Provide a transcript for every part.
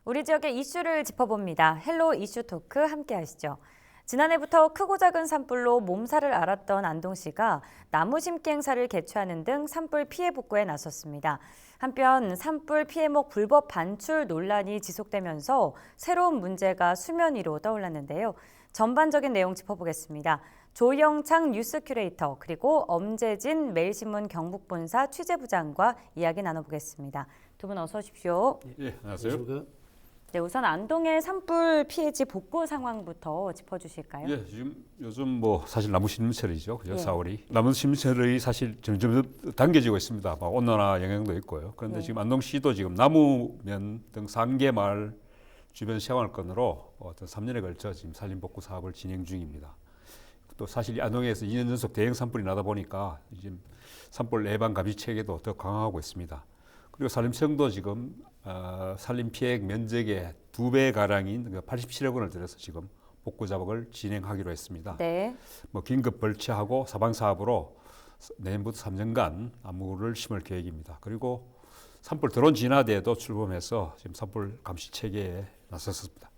우리 지역의 이슈를 짚어봅니다. 헬로 이슈 토크 함께 하시죠. 지난해부터 크고 작은 산불로 몸살을 앓았던 안동시가 나무 심기 행사를 개최하는 등 산불 피해 복구에 나섰습니다. 한편 산불 피해목 불법 반출 논란이 지속되면서 새로운 문제가 수면 위로 떠올랐는데요. 전반적인 내용 짚어보겠습니다. 조영창 뉴스 큐레이터 그리고 엄재진 매일신문 경북본사 취재부장과 이야기 나눠보겠습니다. 두 분 어서 오십시오. 예, 안녕하세요. 네, 우선 안동의 산불 피해지 복구 상황부터 짚어주실까요? 예, 지금 요즘 뭐 사실 나무 심철이죠, 그죠? 예. 4월이 나무 심철이 사실 점점 당겨지고 있습니다. 막 온난화 영향도 있고요. 그런데 예. 지금 안동시도 지금 나무면 등 3개 마을 주변 생활권으로 어떤 3년에 걸쳐 지금 산림 복구 사업을 진행 중입니다. 또 사실 안동에서 2년 연속 대형 산불이 나다 보니까 지금 산불 예방 감시 체계도 더 강화하고 있습니다. 그리고 산림청도 지금 산림 피해액 면적의 2배 가량인 87억 원을 들여서 지금 복구 작업을 진행하기로 했습니다. 네. 뭐 긴급 벌채하고 사방 사업으로 내년부터 3년간 나무를 심을 계획입니다. 그리고 산불 드론 진화대도 출범해서 지금 산불 감시 체계에 나섰습니다.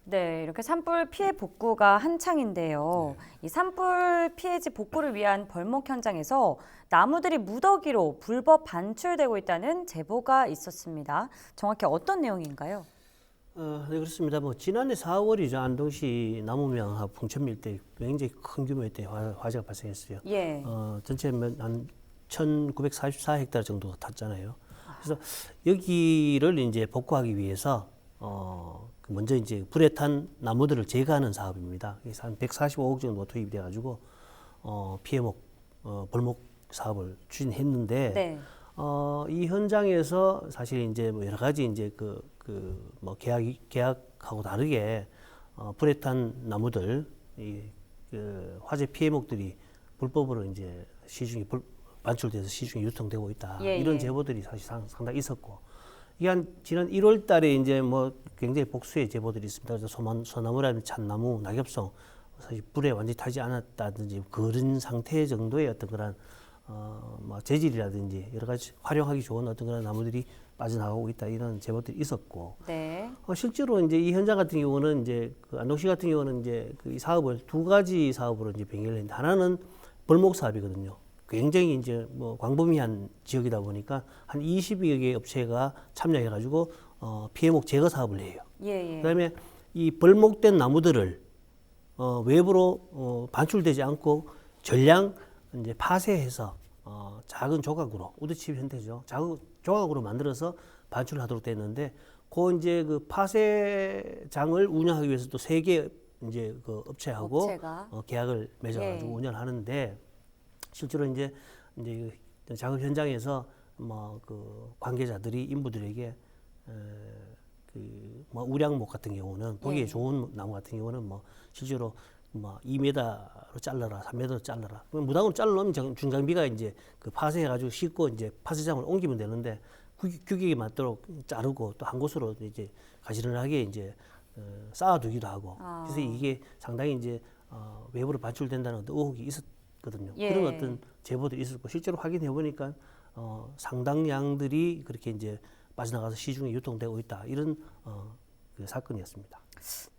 네, 이렇게 산불 피해 복구가 한창인데요. 이 산불 피해지 복구를 위한 벌목 현장에서 나무들이 무더기로 불법 반출되고 있다는 제보가 있었습니다. 정확히 어떤 내용인가요? 네, 그렇습니다. 뭐 지난해 4월이죠. 안동시 나무명하고 풍천면 일대 굉장히 큰 규모의 때 화재가 발생했어요. 예. 전체 한 1,944헥타르 정도 탔잖아요. 그래서 여기를 이제 복구하기 위해서 먼저 이제 불에 탄 나무들을 제거하는 사업입니다. 그래서 한 145억 정도 투입이 돼가지고 피해목 벌목 사업을 추진했는데 네. 이 현장에서 사실 이제 뭐 여러 가지 이제 뭐 계약하고 다르게 불에 탄 나무들 그 화재 피해목들이 불법으로 이제 시중에 반출돼서 시중에 유통되고 있다. 예, 이런 예. 제보들이 사실 상당히 있었고 이게 한 지난 1월 달에 이제 뭐 굉장히 복수의 제보들이 있습니다. 그래서 소나무라든지 참나무, 낙엽송 사실 불에 완전히 타지 않았다든지 그런 상태 정도의 어떤 그런 뭐 재질이라든지 여러 가지 활용하기 좋은 어떤 그런 나무들이 빠져나가고 있다 이런 제보들이 있었고 네. 실제로 이제 이 현장 같은 경우는 이제 그 안동시 같은 경우는 이제 그 이 사업을 두 가지 사업으로 이제 병행을 했는데 하나는 벌목 사업이거든요. 굉장히 이제 뭐 광범위한 지역이다 보니까 한 20여 개의 업체가 참여해가지고 피해목 제거 사업을 해요. 예, 예. 그다음에 이 벌목된 나무들을 외부로 반출되지 않고 전량 이제 파쇄해서 작은 조각으로 우드칩 형태죠. 작은 조각으로 만들어서 반출하도록 됐는데 그 이제 그 파쇄장을 운영하기 위해서 또 3개 이제 그 업체하고 업체가? 계약을 맺어가지고 예. 운영하는데 실제로 이제 그 작업 현장에서 뭐 그 관계자들이 인부들에게 그 뭐 우량목 같은 경우는 보기에 예. 좋은 나무 같은 경우는 뭐 실제로 뭐 2m로 잘라라, 3m로 잘라라. 그럼 무당으로 잘라놓으면 중장비가 이제 그 파쇄해가지고 싣고 이제 파쇄장을 옮기면 되는데 규격에 맞도록 자르고 또 한 곳으로 이제 가지런하게 이제 쌓아두기도 하고. 그래서 이게 상당히 이제 외부로 반출된다는 어떤 의혹이 있었거든요. 예. 그런 어떤 제보들이 있었고 실제로 확인해 보니까 상당량들이 그렇게 이제 빠져나가서 시중에 유통되고 있다 이런 그 사건이었습니다.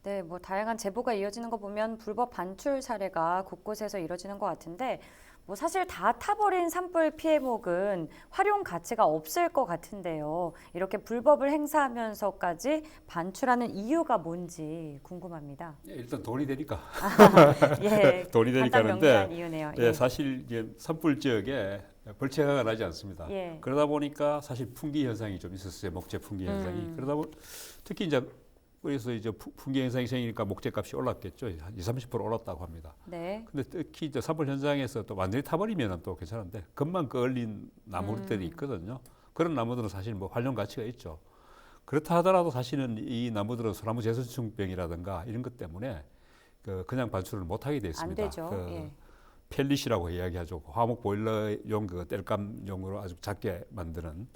네, 뭐 다양한 제보가 이어지는 거 보면 불법 반출 사례가 곳곳에서 이뤄지는 것 같은데 뭐 사실 다 타버린 산불 피해목은 활용 가치가 없을 것 같은데요. 이렇게 불법을 행사하면서까지 반출하는 이유가 뭔지 궁금합니다. 예, 일단 돈이 되니까. 예, 돈이 되니까 간단 명료한 하는데 이유네요. 예, 사실 이제 산불 지역에 벌채가 나지 않습니다. 예. 그러다 보니까 사실 풍기 현상이 좀 있었어요. 목재 풍기 현상이. 그러다 보니 특히 이제 그래서 이제 풍기 현상이 생기니까 목재 값이 올랐겠죠. 한 20, 30% 올랐다고 합니다. 네. 근데 특히 이제 산불 현장에서 또 완전히 타버리면 또 괜찮은데 금방 끌린 나무들이 있거든요. 그런 나무들은 사실 뭐 활용 가치가 있죠. 그렇다 하더라도 사실은 이 나무들은 소나무 재선충병이라든가 이런 것 때문에 그냥 반출을 못하게 되어 있습니다. 안 되죠. 예. 펠릿이라고 이야기하죠. 화목 보일러용 그 땔감용으로 아주 작게 만드는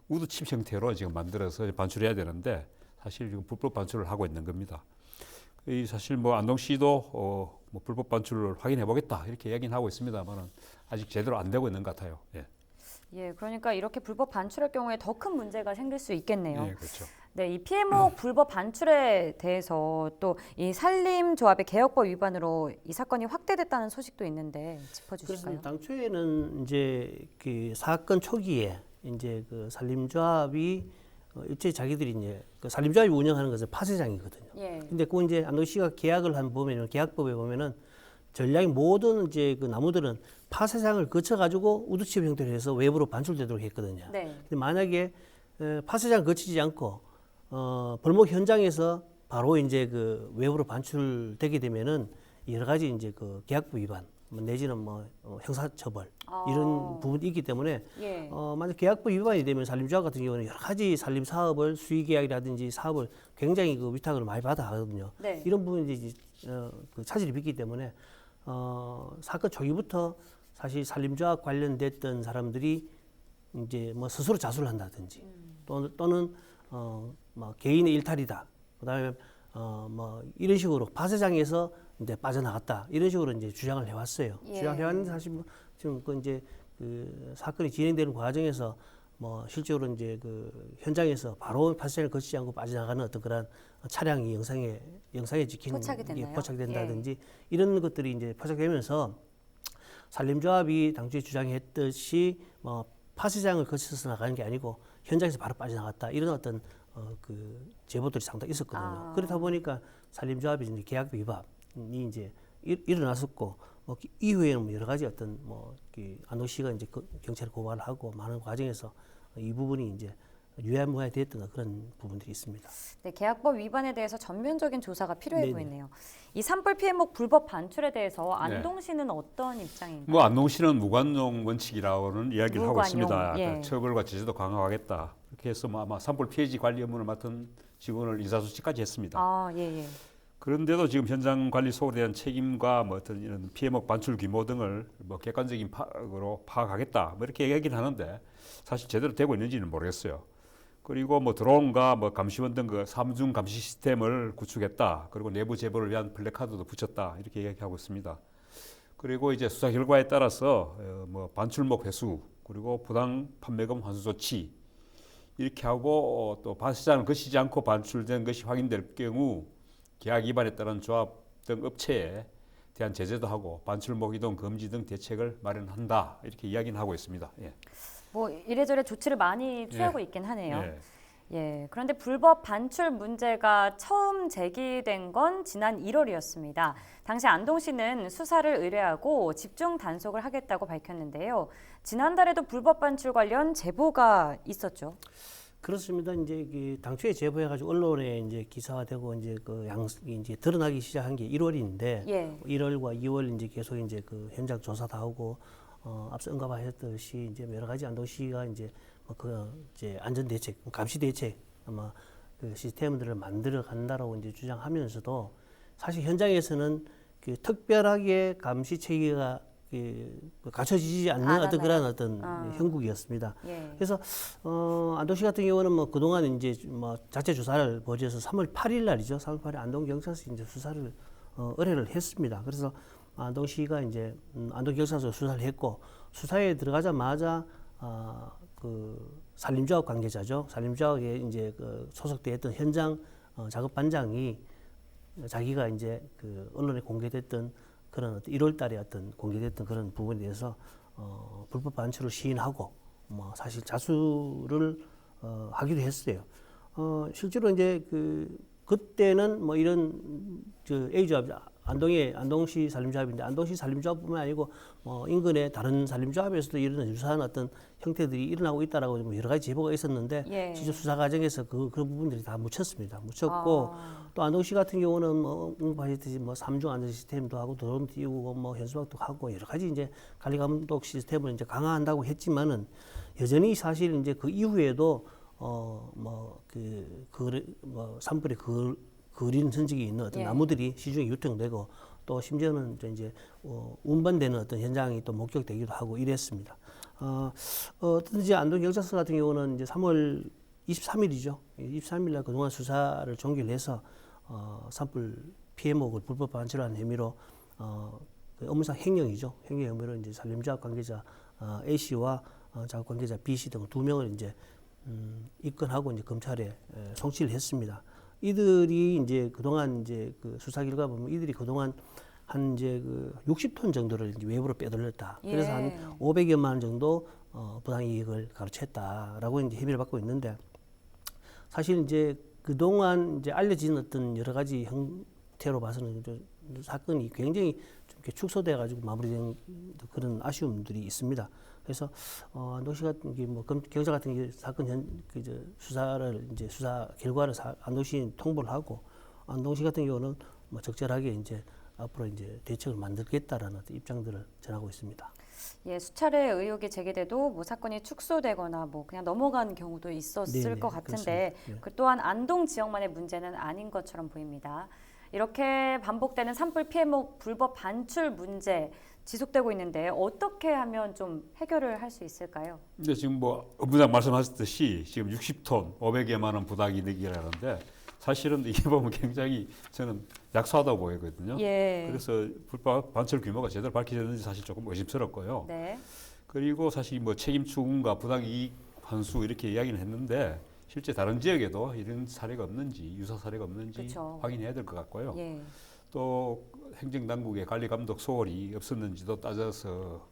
우드칩 형태로 지금 만들어서 반출해야 되는데 사실 지금 불법 반출을 하고 있는 겁니다. 이 사실 뭐 안동시도 뭐 불법 반출을 확인해 보겠다 이렇게 이야기는 하고 있습니다만은 아직 제대로 안 되고 있는 것 같아요. 예. 예, 그러니까 이렇게 불법 반출할 경우에 더 큰 문제가 생길 수 있겠네요. 예, 그렇죠. 네, 이 피해목 불법 반출에 대해서 또 이 산림조합의 개혁법 위반으로 이 사건이 확대됐다는 소식도 있는데 짚어주실까요? 그래서 당초에는 이제 그 사건 초기에 이제 그 산림조합이 일제 자기들이 이제 그 산림조합이 운영하는 것은 파쇄장이거든요. 예. 근데 그 이제 안동시가 계약을 한 보면은 계약법에 보면은 전량이 모든 이제 그 나무들은 파쇄장을 거쳐 가지고 우두칩 형태로 해서 외부로 반출되도록 했거든요. 네. 근데 만약에 파쇄장을 거치지 않고 벌목 현장에서 바로 이제 그 외부로 반출되게 되면은 여러 가지 이제 그 계약법 위반 내지는 뭐 형사처벌 이런 부분이 있기 때문에 예. 만약 계약법 위반이 되면 산림조합 같은 경우는 여러 가지 산림 사업을 수의계약이라든지 사업을 굉장히 그 위탁을 많이 받아 하거든요. 네. 이런 부분이 이제 그 차질이 빚기 때문에 사건 초기부터 사실 산림조합 관련됐던 사람들이 이제 뭐 스스로 자수를 한다든지 또는 뭐 개인의 일탈이다. 그다음에 뭐 이런 식으로 파쇄장에서 이제 빠져나갔다 이런 식으로 이제 주장을 해왔어요. 예. 주장해왔는데 사실 뭐 지금 그 이제 그 사건이 진행되는 과정에서 뭐 실제로 이제 그 현장에서 바로 파쇄장을 거치지 않고 빠져나가는 어떤 그런 차량이 영상에 찍힌 포착이 됐나요? 포착된다든지 이런 것들이 이제 포착되면서 산림조합이 당초에 주장했듯이 뭐 파쇄장을 거쳐서 나가는 게 아니고 현장에서 바로 빠져나갔다 이런 어떤 그 제보들이 상당히 있었거든요. 그렇다 보니까 산림조합이 이제 계약 위반이 이제 일어났었고 이후에는 뭐 여러 가지 어떤 뭐 안동시가 이제 경찰에 고발을 하고 많은 과정에서 이 부분이 이제 유야무야 됐던 그런 부분들이 있습니다. 네, 계약법 위반에 대해서 전면적인 조사가 필요해 네네. 보이네요. 이 산불 피해목 불법 반출에 대해서 네. 안동시는 어떤 입장인가요? 뭐 안동시는 무관용 원칙이라고는 이야기를 하고 무관용, 있습니다. 예. 그러니까 처벌과 제재도 강화하겠다. 그렇게 해서 뭐 아마 산불 피해지 관리 업무를 맡은 직원을 인사수치까지 했습니다. 아, 예, 예. 그런데도 지금 현장 관리 소홀에 대한 책임과 뭐 어떤 이런 피해목 반출 규모 등을 뭐 객관적인 파악으로 파악하겠다. 뭐 이렇게 얘기하긴 하는데 사실 제대로 되고 있는지는 모르겠어요. 그리고 뭐 드론과 뭐 감시원 등 그 삼중 감시 시스템을 구축했다. 그리고 내부 제보를 위한 플래카드도 붙였다. 이렇게 얘기하고 있습니다. 그리고 이제 수사 결과에 따라서 뭐 반출목 회수 그리고 부당 판매금 환수 조치 이렇게 하고 또 파쇄장을 거치지 않고 반출된 것이 확인될 경우 계약 위반에 따른 조합 등 업체에 대한 제재도 하고 반출목 이동 금지 등 대책을 마련한다. 이렇게 이야기는 하고 있습니다. 예. 뭐 이래저래 조치를 많이 취하고 예. 있긴 하네요. 예. 예, 그런데 불법 반출 문제가 처음 제기된 건 지난 1월이었습니다. 당시 안동시는 수사를 의뢰하고 집중 단속을 하겠다고 밝혔는데요. 지난달에도 불법 반출 관련 제보가 있었죠. 그렇습니다. 이제 당초에 제보해가지고 언론에 이제 기사화되고 이제 이제 드러나기 시작한 게 1월인데 예. 1월과 2월 이제 계속 이제 그 현장 조사도 하고 앞서 언급하셨듯이 이제 여러 가지 안동시가 이제 이제 안전 대책, 감시 대책 아마 그 시스템들을 만들어 간다라고 이제 주장하면서도 사실 현장에서는 그 특별하게 감시 체계가 갖춰지지 않는 어떤 그런 어떤 형국이었습니다. 예. 그래서 안동시 같은 경우는 뭐 그동안 이제 뭐 자체 조사를 벌여서 3월 8일 날이죠. 3월 8일 안동 경찰서 이제 수사를 의뢰를 했습니다. 그래서 안동시가 이제 안동경찰서 수사를 했고 수사에 들어가자마자 그 산림조합 관계자죠. 산림조합에 이제 그 소속돼 있던 현장 작업 반장이 자기가 이제 그 언론에 공개됐던 그런 1월 달에 어떤 공개됐던 그런 부분에 대해서 불법 반출을 시인하고 뭐 사실 자수를 하기도 했어요. 실제로 이제 그때는 뭐 이런 A조합 안동시 산림조합인데 안동시 산림조합뿐만 아니고 뭐 인근의 다른 산림조합에서도 이런 유사한 어떤 형태들이 일어나고 있다라고 뭐 여러 가지 제보가 있었는데 예. 실제 수사 과정에서 그런 부분들이 다 묻혔고 또 안동시 같은 경우는 뭐 언급하셨듯이 뭐 삼중 안전 시스템도 하고 드론 띄우고 뭐 현수막도 하고 여러 가지 이제 관리 감독 시스템을 이제 강화한다고 했지만은 여전히 사실 이제 그 이후에도 산불에 그린 흔적이 있는 어떤 예. 나무들이 시중에 유통되고 또 심지어는 이제 운반되는 어떤 현장이 또 목격되기도 하고 이랬습니다. 어떤지 안동경찰서 같은 경우는 이제 3월 23일이죠. 23일 날 그동안 수사를 종결해서 산불 피해목을 불법 반출한 혐의로 그 업무상 횡령이죠. 횡령 혐의로 이제 산림조합 관계자 A 씨와 작업 관계자 B 씨 등 2명을 이제 입건하고 이제 검찰에 송치를 했습니다. 이들이 이제 그동안 이제 그 수사 결과 보면 이들이 그동안 한 이제 그 60톤 정도를 이제 외부로 빼돌렸다. 그래서 예. 한 500여만 원 정도 부당이익을 가로챘다라고 이제 혐의를 받고 있는데 사실 이제 그동안 이제 알려진 어떤 여러 가지 형태로 봐서는 좀 사건이 굉장히 좀 이렇게 축소돼 가지고 마무리된 그런 아쉬움들이 있습니다. 그래서 안동 씨 같은 게 뭐 경찰 같은 게 사건 수사를 이제 수사 결과를 안동 씨 통보를 하고 안동 씨 같은 경우는 뭐 적절하게 이제 앞으로 이제 대책을 만들겠다라는 어떤 입장들을 전하고 있습니다. 예, 수차례 의혹이 제기돼도 뭐 사건이 축소되거나 뭐 그냥 넘어간 경우도 있었을 네네, 것 같은데 그렇습니다. 네. 그 또한 안동 지역만의 문제는 아닌 것처럼 보입니다. 이렇게 반복되는 산불 피해목 불법 반출 문제 지속되고 있는데 어떻게 하면 좀 해결을 할 수 있을까요? 근데 지금 뭐 본부장 말씀하셨듯이 지금 60톤 500여만 원 부당이득이라는데 사실은 이게 보면 굉장히 저는 약소하다고 보이거든요. 예. 그래서 불법 반출 규모가 제대로 밝혀졌는지 사실 조금 의심스럽고요. 네. 그리고 사실 뭐 책임 추궁과 부당이익 환수 이렇게 이야기는 했는데 실제 다른 지역에도 이런 사례가 없는지 유사 사례가 없는지 그쵸. 확인해야 될 것 같고요. 예. 또 행정당국의 관리 감독 소홀이 없었는지도 따져서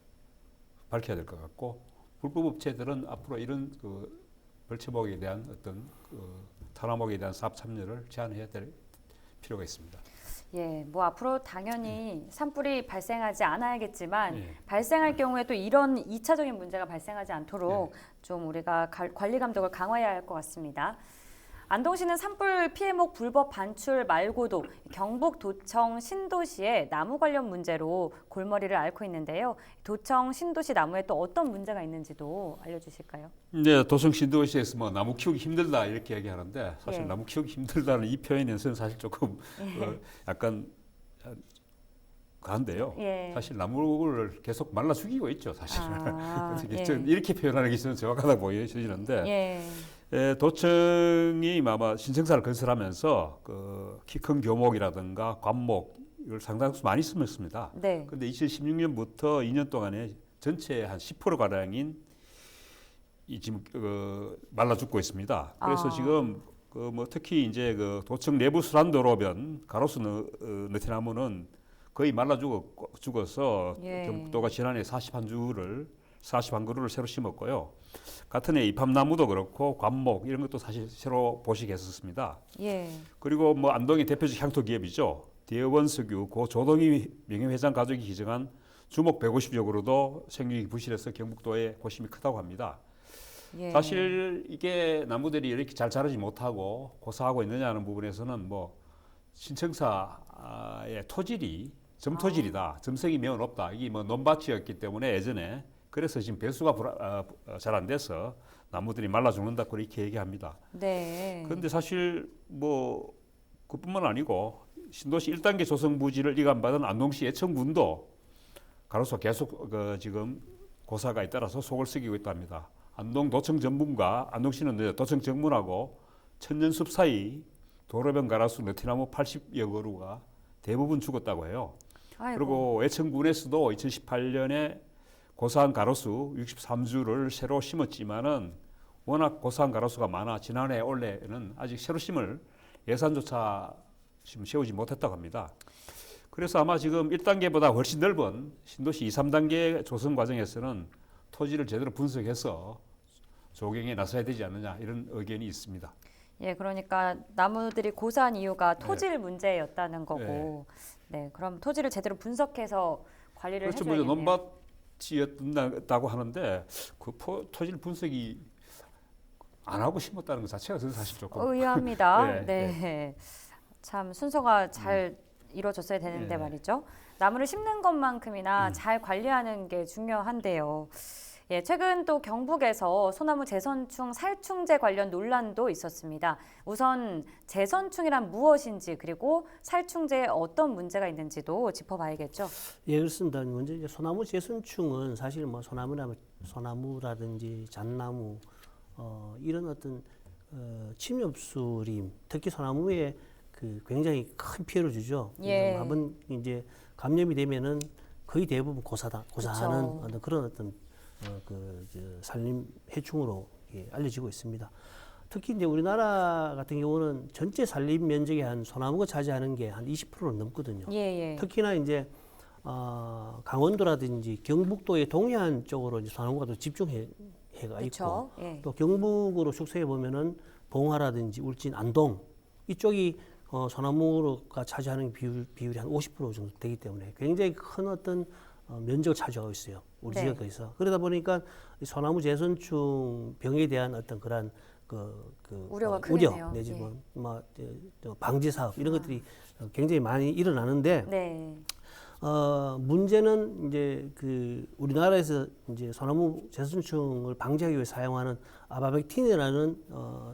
밝혀야 될 것 같고 불법 업체들은 앞으로 이런 그 벌채목에 대한 어떤 그 탄화목에 대한 사업 참여를 제한해야 될 필요가 있습니다. 예, 뭐 앞으로 당연히 산불이 발생하지 않아야겠지만 예. 발생할 경우에 또 이런 2차적인 문제가 발생하지 않도록 네. 좀 우리가 관리 감독을 강화해야 할 것 같습니다. 안동시는 산불 피해목 불법 반출 말고도 경북 도청 신도시의 나무 관련 문제로 골머리를 앓고 있는데요. 도청 신도시 나무에 또 어떤 문제가 있는지도 알려주실까요? 이제 도청 신도시에서 뭐 나무 키우기 힘들다 이렇게 얘기하는데 사실 예. 나무 키우기 힘들다는 이 표현에서는 사실 조금 약간 가한데요. 예. 사실 나무를 계속 말라 죽이고 있죠, 사실. 아, 그래서 예. 이렇게 표현하는 게 저는 정확하다 보여지는데 예. 도청이 아마 신청사를 건설하면서 그 키 큰 교목이라든가 관목을 상당수 많이 심었습니다. 네. 그런데 2016년부터 2년 동안에 전체 한 10% 가량인 이 지금 말라 죽고 있습니다. 그래서 지금 그 뭐 특히 이제 그 도청 내부 수란도로변 가로수 느티나무는 거의 말라 죽어서 예. 경북도가 지난해 41그루를 새로 심었고요. 같은 해 이팝나무도 그렇고 관목 이런 것도 사실 새로 보식했었습니다. 예. 그리고 뭐 안동의 대표적 향토 기업이죠. 대원석유 고 조동희 명예회장 가족이 기증한 주목 150여 그루도 생육이 부실해서 경북도에 고심이 크다고 합니다. 예. 사실 이게 나무들이 이렇게 잘 자라지 못하고 고사하고 있느냐는 부분에서는 뭐 신청사의 토질이 점토질이다. 점성이 매우 높다. 이게 뭐 논밭이었기 때문에 예전에 그래서 지금 배수가 잘 안 돼서 나무들이 말라 죽는다 그렇게 얘기합니다. 네. 그런데 사실 뭐 그뿐만 아니고 신도시 1단계 조성 부지를 이관받은 안동시 예천군도 가로수 계속 지금 고사가 잇따라서 속을 썩이고 있답니다. 안동 도청 전문과 안동시는 도청 정문하고 천년숲 사이 도로변 가로수 느티나무 80여 그루가 대부분 죽었다고 해요. 아이고. 그리고 예천군에서도 2018년에 고사한 가로수 63주를 새로 심었지만은 워낙 고사한 가로수가 많아 지난해 올해는 아직 새로 심을 예산조차 지금 세우지 못했다고 합니다. 그래서 아마 지금 1단계보다 훨씬 넓은 신도시 2, 3단계 조성 과정에서는 토지를 제대로 분석해서 조경에 나서야 되지 않느냐 이런 의견이 있습니다. 예, 그러니까 나무들이 고사한 이유가 토질 문제였다는 거고, 네, 그럼 토지를 제대로 분석해서 관리를 그렇죠. 해줘야겠네요. 논밭이었다고 하는데 그 토질 분석이 안 하고 심었다는 것 자체가 저는 사실 조금 의아합니다. 네, 네, 참 순서가 잘 이루어졌어야 되는데 네. 말이죠. 나무를 심는 것만큼이나 잘 관리하는 게 중요한데요. 예, 최근 또 경북에서 소나무 재선충 살충제 관련 논란도 있었습니다. 우선 재선충이란 무엇인지 그리고 살충제에 어떤 문제가 있는지도 짚어봐야겠죠. 예, 그렇습니다. 먼저 이제 소나무 재선충은 사실 뭐 소나무라든지 잣나무 이런 어떤 침엽수림, 특히 소나무에 그 굉장히 큰 피해를 주죠. 예. 한번 이제 감염이 되면은 거의 대부분 고사하는 그쵸. 그런 어떤 산림 해충으로 알려지고 있습니다. 특히 이제 우리나라 같은 경우는 전체 산림 면적의 한 소나무가 차지하는 게 한 20%는 넘거든요. 예. 특히나 이제 강원도라든지 경북도의 동해안 쪽으로 이제 소나무가 또 집중해가 있고, 그렇죠. 예. 또 경북으로 축소해 보면은 봉화라든지 울진, 안동 이쪽이 소나무가 차지하는 비율이 한 50% 정도 되기 때문에 굉장히 큰 어떤 면적을 차지하고 있어요. 우리 네. 지역에서. 그러다 보니까 이 소나무 재선충 병에 대한 어떤 그런 우려가 우려 크겠네요. 내지 예. 저 방지 사업 이런 것들이 굉장히 많이 일어나는데 네. 문제는 이제 우리나라에서 이제 소나무 재선충을 방지하기 위해 사용하는 아바맥틴이라는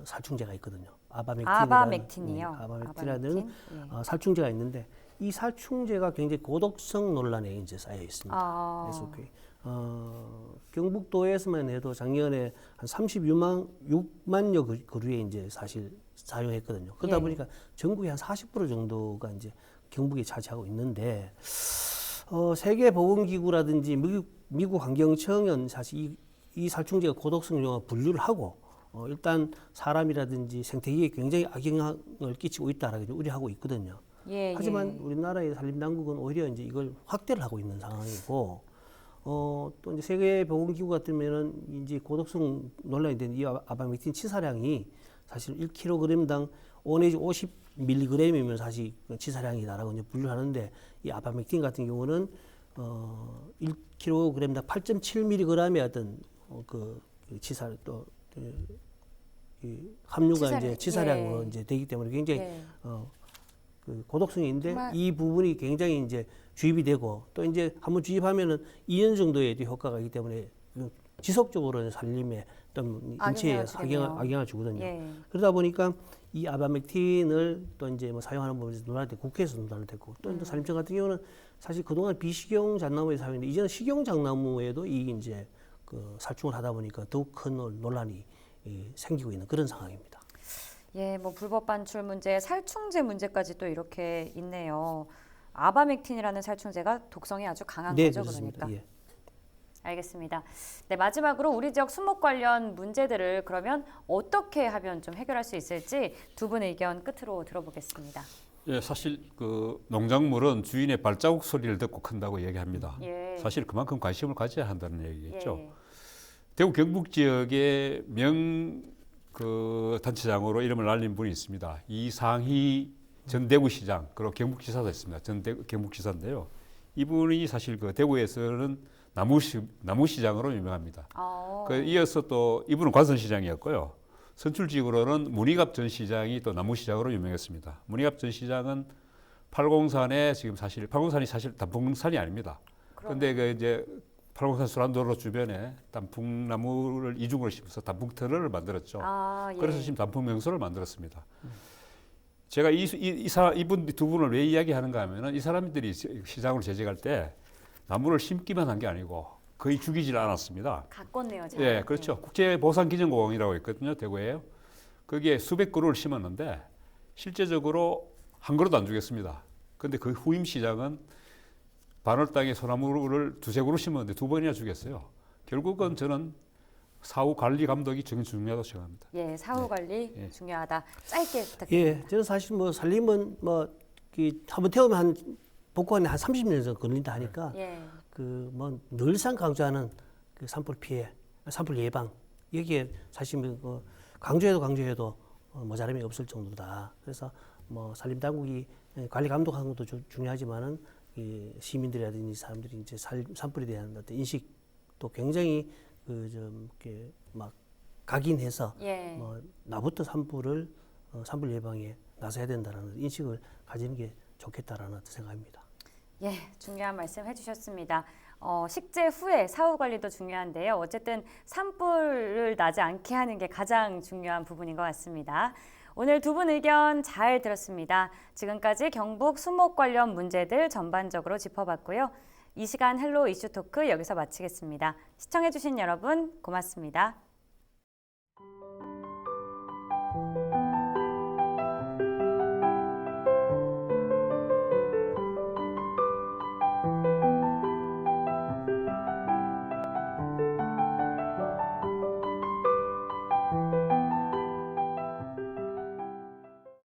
살충제가 있거든요. 아바맥틴이요. 아바맥틴이라는 아바맥틴? 예. 살충제가 있는데 이 살충제가 굉장히 고독성 논란에 이제 쌓여 있습니다. 그래서 경북도에서만 해도 작년에 한 36만여 그루에 이제 사실 사용했거든요. 그러다 예. 보니까 전국의 한 40% 정도가 이제 경북이 차지하고 있는데 세계보건기구라든지 미국 환경청은 사실 이 살충제가 고독성 용어 분류를 하고 일단 사람이라든지 생태계에 굉장히 악영향을 끼치고 있다라고 우려하고 있거든요. 예. 하지만 우리나라의 산림당국은 오히려 이제 이걸 확대를 하고 있는 상황이고 또 이제 세계보건기구 같으면은 이제 고독성 논란이 된 이 아바맥틴 치사량이 사실 1kg당 5 내지 50mg이면 사실 치사량이다라고 이제 분류를 하는데 이 아바맥틴 같은 경우는 1kg당 8.7mg의 어떤 치사 또 함유가 이제 치사량으로 예. 이제 되기 때문에 굉장히 예. 고독성이 있는데 정말- 이 부분이 굉장히 이제 주입이 되고 또 이제 한번 주입하면은 2년 정도의 효과가 있기 때문에 지속적으로 산림에 어떤 인체에 주겠네요. 악영향을 주거든요. 예. 그러다 보니까 이 아바맥틴을 또 이제 뭐 사용하는 부분에서 논란이 되고 국회에서 논란이 됐고 또 이제 산림청 같은 경우는 사실 그동안 비식용 잣나무에 사용했는데 이제는 식용 잣나무에도 이 이제 살충을 하다 보니까 더욱 큰 논란이 생기고 있는 그런 상황입니다. 예, 뭐 불법 반출 문제, 살충제 문제까지 또 이렇게 있네요. 아바맥틴이라는 살충제가 독성이 아주 강한 네, 거죠, 그렇습니다. 그러니까. 예. 알겠습니다. 네, 마지막으로 우리 지역 수목 관련 문제들을 그러면 어떻게 하면 좀 해결할 수 있을지 두 분의 의견 끝으로 들어보겠습니다. 예, 사실 농작물은 주인의 발자국 소리를 듣고 큰다고 얘기합니다. 예. 사실 그만큼 관심을 가져야 한다는 얘기겠죠. 예. 대구 경북 지역의 단체장으로 이름을 날린 분이 있습니다. 이상희 전 대구시장, 그리고 경북지사도 있습니다. 경북지사인데요. 이분이 사실 대구에서는 나무시장으로 유명합니다. 이어서 또 이분은 관선시장이었고요. 선출직으로는 문희갑 전 시장이 또 나무시장으로 유명했습니다. 문희갑 전 시장은 팔공산에 지금 팔공산이 사실 단풍산이 아닙니다. 그런데 이제 팔공산 수란도로 주변에 단풍나무를 이중으로 심어서 단풍 터널을 만들었죠. 예. 그래서 지금 단풍 명소를 만들었습니다. 제가 이분 두 분을 왜 이야기하는가 하면은 이 사람들이 시장으로 재직할 때 나무를 심기만 한 게 아니고 거의 죽이질 않았습니다. 가꿨네요. 잘. 예, 그렇죠. 국제보산기념공원이라고 있거든요, 대구에. 거기에 수백 그루를 심었는데 실제적으로 한 그루도 안 주겠습니다. 그런데 그 후임 시장은 반월 땅에 소나무를 두세 그루 심었는데 두 번이나 주겠어요. 결국은 저는 사후 관리 감독이 중요하다고 생각합니다. 예, 사후 관리 예. 중요하다. 짧게 부탁드립니다. 예, 저는 사실 산림은 한번 태우면 복구하는 한 30년 정도 걸린다 하니까 예. 늘상 강조하는 산불 피해, 산불 예방 여기에 사실 강조해도 모자람이 없을 정도다. 그래서 산림 당국이 관리 감독하는 것도 중요하지만은 이 시민들이라든지 사람들이 이제 산불에 대한 어떤 인식도 굉장히 이렇게 각인해서 예. 나부터 산불 예방에 나서야 된다라는 인식을 가지는 게 좋겠다라는 생각입니다. 예, 중요한 말씀 해주셨습니다. 식재 후에 사후 관리도 중요한데요. 어쨌든 산불을 나지 않게 하는 게 가장 중요한 부분인 것 같습니다. 오늘 두 분 의견 잘 들었습니다. 지금까지 경북 수목 관련 문제들 전반적으로 짚어봤고요. 이 시간 헬로 이슈 토크 여기서 마치겠습니다. 시청해주신 여러분 고맙습니다.